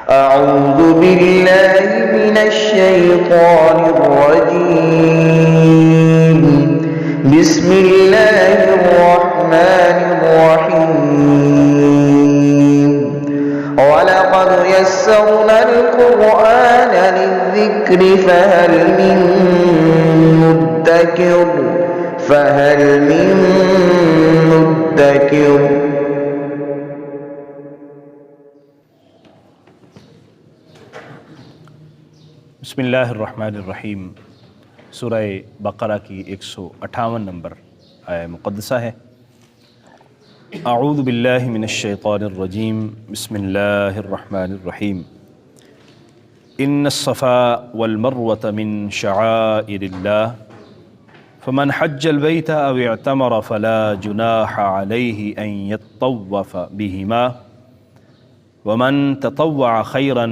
أعوذ بالله من الشيطان الرجيم. بسم الله الرحمن الرحيم. ولقد يسرنا القرآن للذكر فهل من مدكر. بسم اللہ الرحمن الرحیم. سورہ بقرہ کی 158 نمبر آیہ مقدسہ ہے. اعوذ باللہ من الشیطان الرجیم. بسم اللہ الرحمن الرحیم. ان الصفا والمروة من شعائر اللہ فمن حج البیت او اعتمر فلا جناح علیہ ان یطوف بہما ومن تطوع خیرا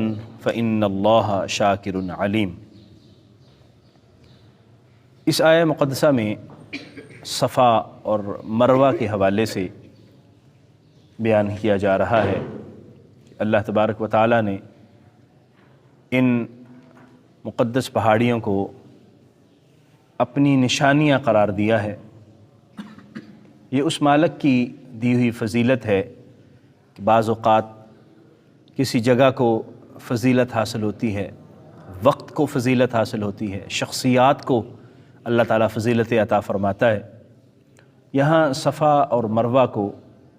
فإن اللہ شاکر علیم. اس آیہ مقدسہ میں صفا اور مروہ کے حوالے سے بیان کیا جا رہا ہے. اللہ تبارک و تعالیٰ نے ان مقدس پہاڑیوں کو اپنی نشانیاں قرار دیا ہے. یہ اس مالک کی دی ہوئی فضیلت ہے کہ بعض اوقات کسی جگہ کو فضیلت حاصل ہوتی ہے، وقت کو فضیلت حاصل ہوتی ہے، شخصیات کو اللہ تعالیٰ فضیلت عطا فرماتا ہے. یہاں صفا اور مروہ کو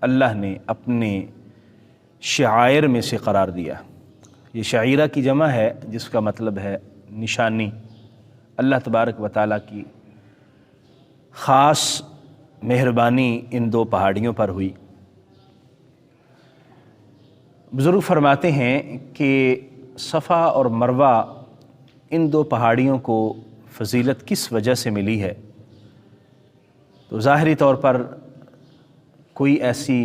اللہ نے اپنے شعائر میں سے قرار دیا. یہ شعیرہ کی جمع ہے جس کا مطلب ہے نشانی. اللہ تبارک و تعالیٰ کی خاص مہربانی ان دو پہاڑیوں پر ہوئی. بزرگ فرماتے ہیں کہ صفا اور مروہ ان دو پہاڑیوں کو فضیلت کس وجہ سے ملی ہے. تو ظاہری طور پر کوئی ایسی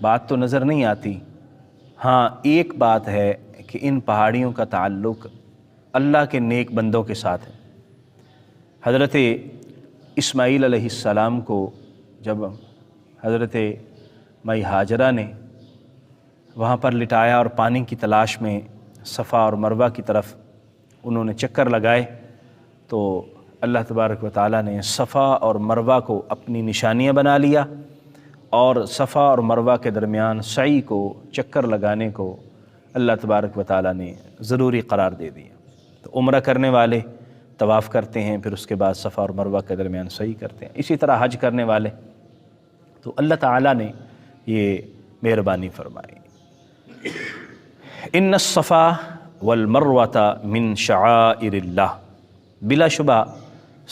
بات تو نظر نہیں آتی. ہاں ایک بات ہے کہ ان پہاڑیوں کا تعلق اللہ کے نیک بندوں کے ساتھ ہے. حضرت اسماعیل علیہ السلام کو جب حضرت مائی ہاجرہ نے وہاں پر لٹایا اور پانی کی تلاش میں صفا اور مروہ کی طرف انہوں نے چکر لگائے تو اللہ تبارک و تعالیٰ نے صفا اور مروہ کو اپنی نشانیاں بنا لیا اور صفا اور مروہ کے درمیان سعی کو، چکر لگانے کو اللہ تبارک و تعالیٰ نے ضروری قرار دے دیا. تو عمرہ کرنے والے طواف کرتے ہیں، پھر اس کے بعد صفا اور مروہ کے درمیان سعی کرتے ہیں. اسی طرح حج کرنے والے. تو اللہ تعالیٰ نے یہ مہربانی فرمائی. ان الصفا والمروۃ من شعائر اللہ. بلا شبہ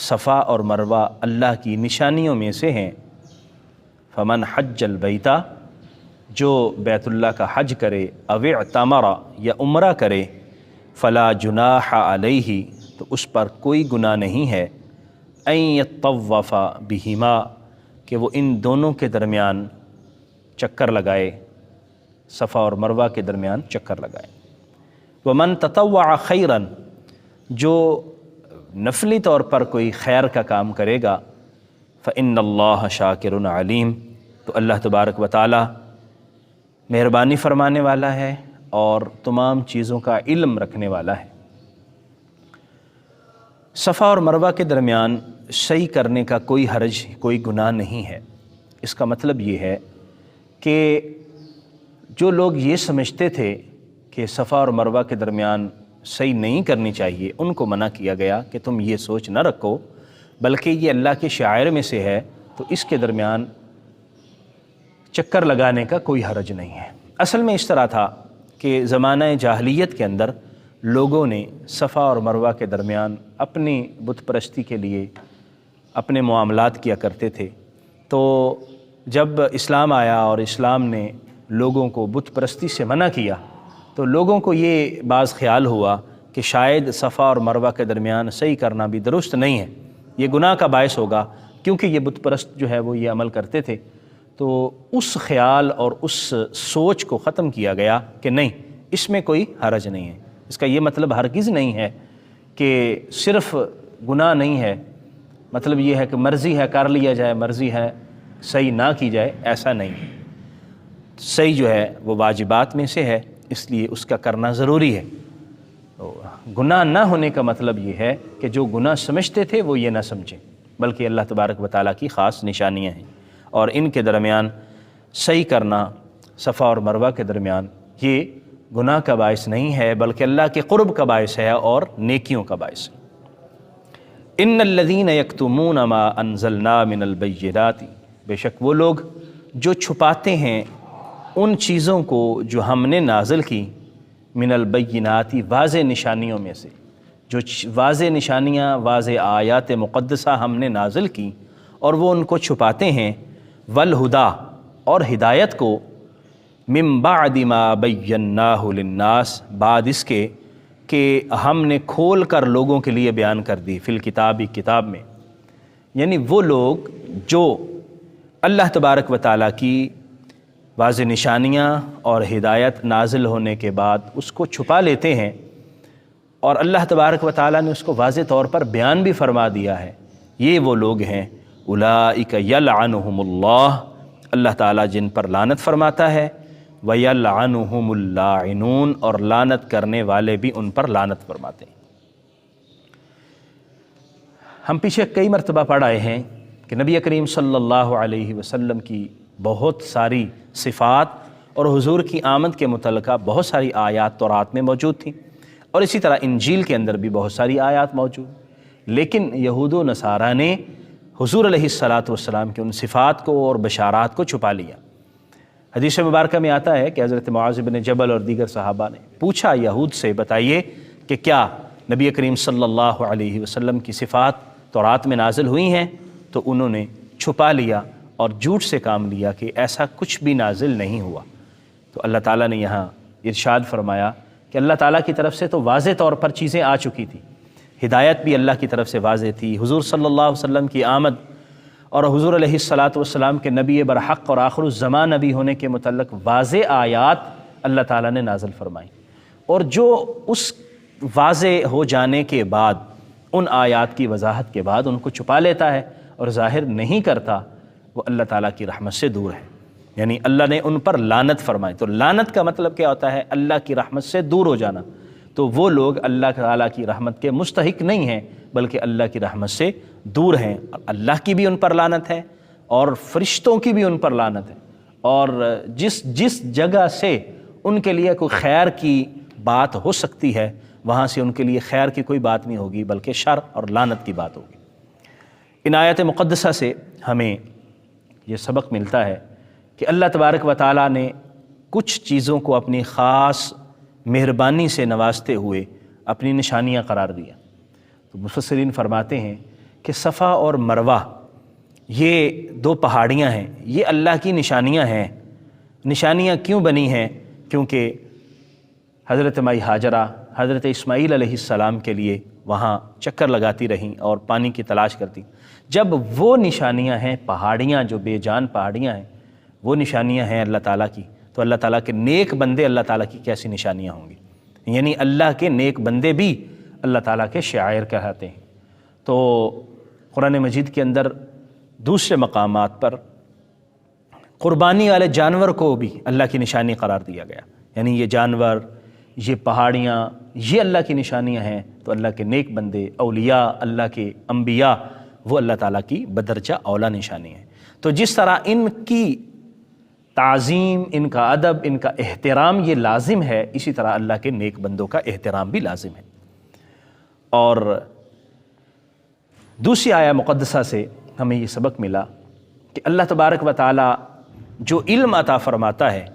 صفا اور مروہ اللہ کی نشانیوں میں سے ہیں. فمن حج البیت، جو بیت اللہ کا حج کرے، او اعتمر یا عمرہ کرے، فلا جناح علیہ، تو اس پر کوئی گناہ نہیں ہے، ان یطوف بہما، کہ وہ ان دونوں کے درمیان چکر لگائے، صفا اور مروہ کے درمیان چکر لگائے. ومن تطوع خیرا، جو نفلی طور پر کوئی خیر کا کام کرے گا، فإن اللہ شاکر علیم، تو اللہ تبارک و تعالی مہربانی فرمانے والا ہے اور تمام چیزوں کا علم رکھنے والا ہے. صفا اور مروہ کے درمیان سعی کرنے کا کوئی حرج، کوئی گناہ نہیں ہے. اس کا مطلب یہ ہے کہ جو لوگ یہ سمجھتے تھے کہ صفا اور مروہ کے درمیان سعی نہیں کرنی چاہیے، ان کو منع کیا گیا کہ تم یہ سوچ نہ رکھو، بلکہ یہ اللہ کے شعائر میں سے ہے تو اس کے درمیان چکر لگانے کا کوئی حرج نہیں ہے. اصل میں اس طرح تھا کہ زمانہ جاہلیت کے اندر لوگوں نے صفا اور مروہ کے درمیان اپنی بت پرستی کے لیے اپنے معاملات کیا کرتے تھے. تو جب اسلام آیا اور اسلام نے لوگوں کو بت پرستی سے منع کیا تو لوگوں کو یہ بعض خیال ہوا کہ شاید صفا اور مروہ کے درمیان سعی کرنا بھی درست نہیں ہے، یہ گناہ کا باعث ہوگا، کیونکہ یہ بت پرست جو ہے وہ یہ عمل کرتے تھے. تو اس خیال اور اس سوچ کو ختم کیا گیا کہ نہیں، اس میں کوئی حرج نہیں ہے. اس کا یہ مطلب ہرگز نہیں ہے کہ صرف گناہ نہیں ہے، مطلب یہ ہے کہ مرضی ہے کر لیا جائے، مرضی ہے صحیح نہ کی جائے، ایسا نہیں ہے. صحیح جو ہے وہ واجبات میں سے ہے اس لیے اس کا کرنا ضروری ہے۔ تو گناہ نہ ہونے کا مطلب یہ ہے کہ جو گناہ سمجھتے تھے وہ یہ نہ سمجھیں، بلکہ اللہ تبارک و تعالیٰ کی خاص نشانیاں ہیں، اور ان کے درمیان صحیح کرنا صفا اور مروہ کے درمیان یہ گناہ کا باعث نہیں ہے، بلکہ اللہ کے قرب کا باعث ہے اور نیکیوں کا باعث ہے۔ ان الذین یکتمون ما انزلنا من البینات، بے شک وہ لوگ جو چھپاتے ہیں ان چیزوں کو جو ہم نے نازل کی، من البینات واضح نشانیوں میں سے، جو واضح نشانیاں واضح آیات مقدسہ ہم نے نازل کی اور وہ ان کو چھپاتے ہیں، والہدا اور ہدایت کو، من بعد ما بیناہ للناس بعد اس کے کہ ہم نے کھول کر لوگوں کے لیے بیان کر دی، فی الکتاب کتاب میں، یعنی وہ لوگ جو اللہ تبارک و تعالیٰ کی واضح نشانیاں اور ہدایت نازل ہونے کے بعد اس کو چھپا لیتے ہیں، اور اللہ تبارک و تعالیٰ نے اس کو واضح طور پر بیان بھی فرما دیا ہے، یہ وہ لوگ ہیں اولئک یلعنہم اللہ، اللہ تعالیٰ جن پر لعنت فرماتا ہے، وَيَلْعَنُهُمُ اللَّاعِنُونَ اور لعنت کرنے والے بھی ان پر لعنت فرماتے ہیں۔ ہم پیچھے کئی مرتبہ پڑھ آئے ہیں کہ نبی کریم صلی اللہ علیہ وسلم کی بہت ساری صفات اور حضور کی آمد کے متعلقہ بہت ساری آیات تورات میں موجود تھیں، اور اسی طرح انجیل کے اندر بھی بہت ساری آیات موجود، لیکن یہود و نصارہ نے حضور علیہ الصلاۃ کی ان صفات کو اور بشارات کو چھپا لیا۔ حدیث مبارکہ میں آتا ہے کہ حضرت معاذ بن جبل اور دیگر صحابہ نے پوچھا یہود سے، بتائیے کہ کیا نبی کریم صلی اللہ علیہ وسلم کی صفات تورات میں نازل ہوئی ہیں؟ تو انہوں نے چھپا لیا اور جھوٹ سے کام لیا کہ ایسا کچھ بھی نازل نہیں ہوا۔ تو اللہ تعالیٰ نے یہاں ارشاد فرمایا کہ اللہ تعالیٰ کی طرف سے تو واضح طور پر چیزیں آ چکی تھیں، ہدایت بھی اللہ کی طرف سے واضح تھی، حضور صلی اللہ علیہ وسلم کی آمد اور حضور علیہ الصلاۃ کے نبی برحق اور آخر الزمان نبی ہونے کے متعلق واضح آیات اللہ تعالیٰ نے نازل فرمائیں، اور جو اس واضح ہو جانے کے بعد ان آیات کی وضاحت کے بعد ان کو چھپا لیتا ہے اور ظاہر نہیں کرتا، وہ اللہ تعالیٰ کی رحمت سے دور ہے، یعنی اللہ نے ان پر لعنت فرمائی۔ تو لعنت کا مطلب کیا ہوتا ہے؟ اللہ کی رحمت سے دور ہو جانا۔ تو وہ لوگ اللہ تعالیٰ کی رحمت کے مستحق نہیں ہیں، بلکہ اللہ کی رحمت سے دور ہیں۔ اللہ کی بھی ان پر لعنت ہے اور فرشتوں کی بھی ان پر لعنت ہے، اور جس جگہ سے ان کے لیے کوئی خیر کی بات ہو سکتی ہے وہاں سے ان کے لیے خیر کی کوئی بات نہیں ہوگی، بلکہ شر اور لعنت کی بات ہوگی۔ ان آیات مقدسہ سے ہمیں یہ سبق ملتا ہے کہ اللہ تبارک و تعالیٰ نے کچھ چیزوں کو اپنی خاص مہربانی سے نوازتے ہوئے اپنی نشانیاں قرار دیا۔ تو مفسرین فرماتے ہیں کہ صفا اور مروہ یہ دو پہاڑیاں ہیں، یہ اللہ کی نشانیاں ہیں۔ نشانیاں کیوں بنی ہیں؟ کیونکہ حضرت مائی ہاجرہ حضرت اسماعیل علیہ السلام کے لیے وہاں چکر لگاتی رہیں اور پانی کی تلاش کرتی۔ جب وہ نشانیاں ہیں، پہاڑیاں جو بے جان پہاڑیاں ہیں، وہ نشانیاں ہیں اللہ تعالیٰ کی، تو اللہ تعالیٰ کے نیک بندے اللہ تعالیٰ کی کیسی نشانیاں ہوں گی؟ یعنی اللہ کے نیک بندے بھی اللہ تعالیٰ کے شاعر کہلاتے ہیں۔ تو قرآن مجید کے اندر دوسرے مقامات پر قربانی والے جانور کو بھی اللہ کی نشانی قرار دیا گیا، یعنی یہ جانور، یہ پہاڑیاں، یہ اللہ کی نشانیاں ہیں۔ تو اللہ کے نیک بندے، اولیاء، اللہ کے انبیاء، وہ اللہ تعالیٰ کی بدرجہ اولا نشانی ہیں۔ تو جس طرح ان کی تعظیم، ان کا ادب، ان کا احترام یہ لازم ہے، اسی طرح اللہ کے نیک بندوں کا احترام بھی لازم ہے۔ اور دوسری آیہ مقدسہ سے ہمیں یہ سبق ملا کہ اللہ تبارک و تعالیٰ جو علم عطا فرماتا ہے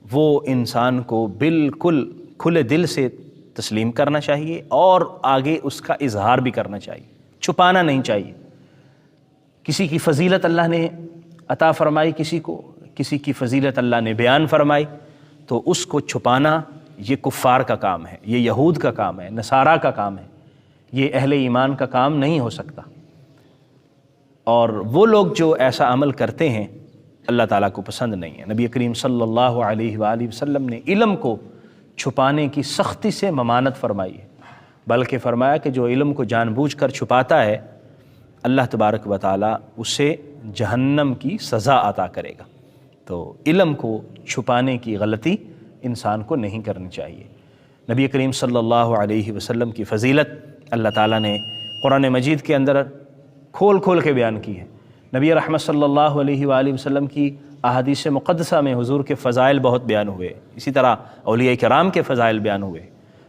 وہ انسان کو بالکل کھلے دل سے تسلیم کرنا چاہیے، اور آگے اس کا اظہار بھی کرنا چاہیے، چھپانا نہیں چاہیے۔ کسی کی فضیلت اللہ نے عطا فرمائی، کسی کی فضیلت اللہ نے بیان فرمائی، تو اس کو چھپانا یہ کفار کا کام ہے، یہ یہود کا کام ہے، نصارہ کا کام ہے، یہ اہل ایمان کا کام نہیں ہو سکتا۔ اور وہ لوگ جو ایسا عمل کرتے ہیں اللہ تعالیٰ کو پسند نہیں ہے۔ نبی کریم صلی اللہ علیہ وآلہ وسلم نے علم کو چھپانے کی سختی سے ممانعت فرمائی ہے، بلکہ فرمایا کہ جو علم کو جان بوجھ کر چھپاتا ہے اللہ تبارک و تعالیٰ اسے جہنم کی سزا عطا کرے گا۔ تو علم کو چھپانے کی غلطی انسان کو نہیں کرنی چاہیے۔ نبی کریم صلی اللہ علیہ وسلم کی فضیلت اللہ تعالیٰ نے قرآن مجید کے اندر کھول کھول کے بیان کی ہے۔ نبی رحمت صلی اللہ علیہ وآلہ وسلم کی احادیث مقدسہ میں حضور کے فضائل بہت بیان ہوئے، اسی طرح اولیاء کرام کے فضائل بیان ہوئے۔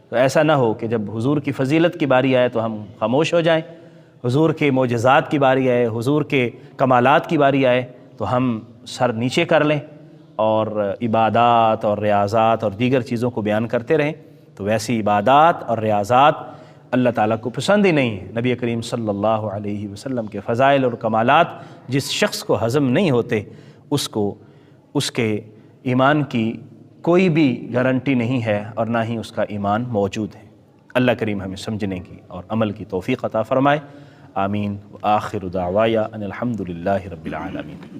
تو ایسا نہ ہو کہ جب حضور کی فضیلت کی باری آئے تو ہم خاموش ہو جائیں، حضور کے معجزات کی باری آئے، حضور کے کمالات کی باری آئے تو ہم سر نیچے کر لیں اور عبادات اور ریاضات اور دیگر چیزوں کو بیان کرتے رہیں۔ تو ویسی عبادات اور ریاضات اللہ تعالیٰ کو پسند ہی نہیں ہے۔ نبی کریم صلی اللہ علیہ وسلم کے فضائل اور کمالات جس شخص کو ہضم نہیں ہوتے اس کے ایمان کی کوئی بھی گارنٹی نہیں ہے اور نہ ہی اس کا ایمان موجود ہے۔ اللہ کریم ہمیں سمجھنے کی اور عمل کی توفیق عطا فرمائے۔ آمین۔ وآخر دعوایا ان الحمد للہ رب العالمین۔